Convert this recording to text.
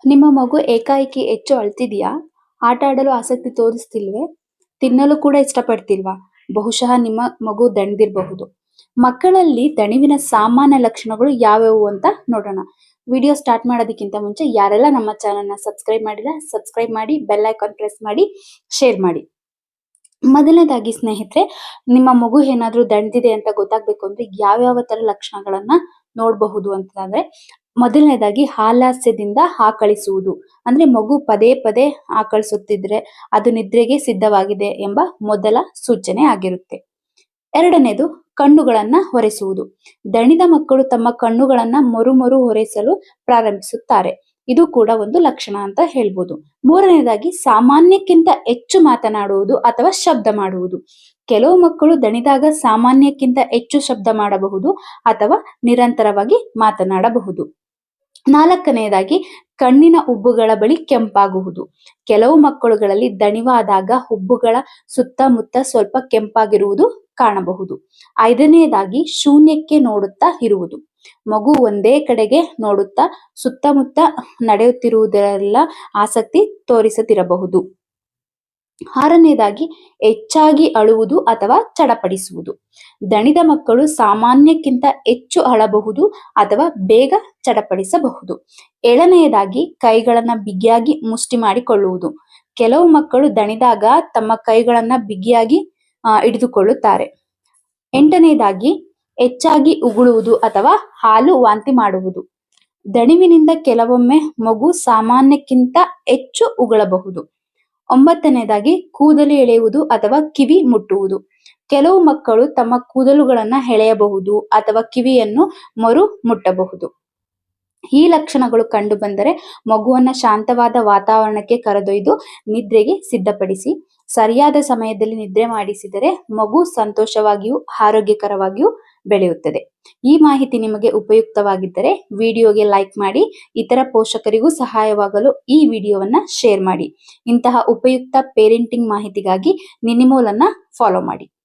ನಿಮ್ಮ ಮಗು ಏಕಾಏಕಿ ಹೆಚ್ಚು ಅಳ್ತಿದೆಯಾ? ಆಟ ಆಡಲು ಆಸಕ್ತಿ ತೋರಿಸ್ತಿಲ್ವೇ? ತಿನ್ನಲು ಕೂಡ ಇಷ್ಟಪಡ್ತಿಲ್ವಾ? ಬಹುಶಃ ನಿಮ್ಮ ಮಗು ದಣಿದಿರಬಹುದು. ಮಕ್ಕಳಲ್ಲಿ ದಣಿವಿನ ಸಾಮಾನ್ಯ ಲಕ್ಷಣಗಳು ಯಾವ್ಯಾವು ಅಂತ ನೋಡೋಣ. ವಿಡಿಯೋ ಸ್ಟಾರ್ಟ್ ಮಾಡೋದಕ್ಕಿಂತ ಮುಂಚೆ ಯಾರೆಲ್ಲ ನಮ್ಮ ಚಾನೆಲ್ನ ಸಬ್ಸ್ಕ್ರೈಬ್ ಮಾಡಿಲ್ಲ ಸಬ್ಸ್ಕ್ರೈಬ್ ಮಾಡಿ, ಬೆಲ್ ಐಕಾನ್ ಪ್ರೆಸ್ ಮಾಡಿ, ಶೇರ್ ಮಾಡಿ. ಮೊದಲನೇದಾಗಿ ಸ್ನೇಹಿತರೆ, ನಿಮ್ಮ ಮಗು ಏನಾದ್ರೂ ದಣಿದಿದೆ ಅಂತ ಗೊತ್ತಾಗ್ಬೇಕು ಅಂದ್ರೆ ಯಾವ್ಯಾವ ತರ ಲಕ್ಷಣಗಳನ್ನ ನೋಡಬಹುದು ಅಂತಂದ್ರೆ, ಮೊದಲನೇದಾಗಿ ಹಾಲಾಸ್ಯದಿಂದ ಆಕಳಿಸುವುದು. ಅಂದ್ರೆ ಮಗು ಪದೇ ಪದೇ ಆಕಳಿಸುತ್ತಿದ್ರೆ ಅದು ನಿದ್ರೆಗೆ ಸಿದ್ಧವಾಗಿದೆ ಎಂಬ ಮೊದಲ ಸೂಚನೆ ಆಗಿರುತ್ತೆ. ಎರಡನೇದು, ಕಣ್ಣುಗಳನ್ನ ಒರೆಸುವುದು. ದಣಿದ ಮಕ್ಕಳು ತಮ್ಮ ಕಣ್ಣುಗಳನ್ನ ಮೊರು ಒರೆಸಲು ಪ್ರಾರಂಭಿಸುತ್ತಾರೆ. ಇದು ಕೂಡ ಒಂದು ಲಕ್ಷಣ ಅಂತ ಹೇಳ್ಬೋದು. ಮೂರನೇದಾಗಿ, ಸಾಮಾನ್ಯಕ್ಕಿಂತ ಹೆಚ್ಚು ಮಾತನಾಡುವುದು ಅಥವಾ ಶಬ್ದ ಮಾಡುವುದು. ಕೆಲವು ಮಕ್ಕಳು ದಣಿದಾಗ ಸಾಮಾನ್ಯಕ್ಕಿಂತ ಹೆಚ್ಚು ಶಬ್ದ ಮಾಡಬಹುದು ಅಥವಾ ನಿರಂತರವಾಗಿ ಮಾತನಾಡಬಹುದು. ನಾಲ್ಕನೆಯದಾಗಿ, ಕಣ್ಣಿನ ಹುಬ್ಬುಗಳ ಬಳಿ ಕೆಂಪಾಗುವುದು. ಕೆಲವು ಮಕ್ಕಳುಗಳಲ್ಲಿ ದಣಿವಾದಾಗ ಹುಬ್ಬುಗಳ ಸುತ್ತಮುತ್ತ ಸ್ವಲ್ಪ ಕೆಂಪಾಗಿರುವುದು ಕಾಣಬಹುದು. ಐದನೆಯದಾಗಿ, ಶೂನ್ಯಕ್ಕೆ ನೋಡುತ್ತಾ ಇರುವುದು. ಮಗು ಒಂದೇ ಕಡೆಗೆ ನೋಡುತ್ತಾ ಸುತ್ತಮುತ್ತ ನಡೆಯುತ್ತಿರುವುದೆಲ್ಲ ಆಸಕ್ತಿ ತೋರಿಸದಿರಬಹುದು. ಆರನೇದಾಗಿ, ಹೆಚ್ಚಾಗಿ ಅಳುವುದು ಅಥವಾ ಚಡಪಡಿಸುವುದು. ದಣಿದ ಮಕ್ಕಳು ಸಾಮಾನ್ಯಕ್ಕಿಂತ ಹೆಚ್ಚು ಅಳಬಹುದು ಅಥವಾ ಬೇಗ ಚಡಪಡಿಸಬಹುದು. ಏಳನೆಯದಾಗಿ, ಕೈಗಳನ್ನ ಬಿಗಿಯಾಗಿ ಮುಷ್ಟಿ ಮಾಡಿಕೊಳ್ಳುವುದು. ಕೆಲವು ಮಕ್ಕಳು ದಣಿದಾಗ ತಮ್ಮ ಕೈಗಳನ್ನ ಬಿಗಿಯಾಗಿ ಹಿಡಿದುಕೊಳ್ಳುತ್ತಾರೆ. ಎಂಟನೆಯದಾಗಿ, ಹೆಚ್ಚಾಗಿ ಉಗುಳುವುದು ಅಥವಾ ಹಾಲು ವಾಂತಿ ಮಾಡುವುದು. ದಣಿವಿನಿಂದ ಕೆಲವೊಮ್ಮೆ ಮಗು ಸಾಮಾನ್ಯಕ್ಕಿಂತ ಹೆಚ್ಚು ಉಗುಳಬಹುದು. ಒಂಬತ್ತನೇದಾಗಿ, ಕೂದಲು ಎಳೆಯುವುದು ಅಥವಾ ಕಿವಿ ಮುಟ್ಟುವುದು. ಕೆಲವು ಮಕ್ಕಳು ತಮ್ಮ ಕೂದಲುಗಳನ್ನ ಎಳೆಯಬಹುದು ಅಥವಾ ಕಿವಿಯನ್ನು ಮರು ಮುಟ್ಟಬಹುದು. ಈ ಲಕ್ಷಣಗಳು ಕಂಡು ಬಂದರೆ ಮಗುವನ್ನ ಶಾಂತವಾದ ವಾತಾವರಣಕ್ಕೆ ಕರೆದೊಯ್ದು ನಿದ್ರೆಗೆ ಸಿದ್ಧಪಡಿಸಿ ಸರಿಯಾದ ಸಮಯದಲ್ಲಿ ನಿದ್ರೆ ಮಾಡಿಸಿದರೆ ಮಗು ಸಂತೋಷವಾಗಿಯೂ ಆರೋಗ್ಯಕರವಾಗಿಯೂ ಬೆಳೆಯುತ್ತದೆ. ಈ ಮಾಹಿತಿ ನಿಮಗೆ ಉಪಯುಕ್ತವಾಗಿದ್ದರೆ ವಿಡಿಯೋಗೆ ಲೈಕ್ ಮಾಡಿ, ಇತರ ಪೋಷಕರಿಗೂ ಸಹಾಯವಾಗಲು ಈ ವಿಡಿಯೋವನ್ನ ಶೇರ್ ಮಾಡಿ. ಇಂತಹ ಉಪಯುಕ್ತ ಪೇರೆಂಟಿಂಗ್ ಮಾಹಿತಿಗಾಗಿ ನಿನಿಮೋಲ್ ಅನ್ನ ಫಾಲೋ ಮಾಡಿ.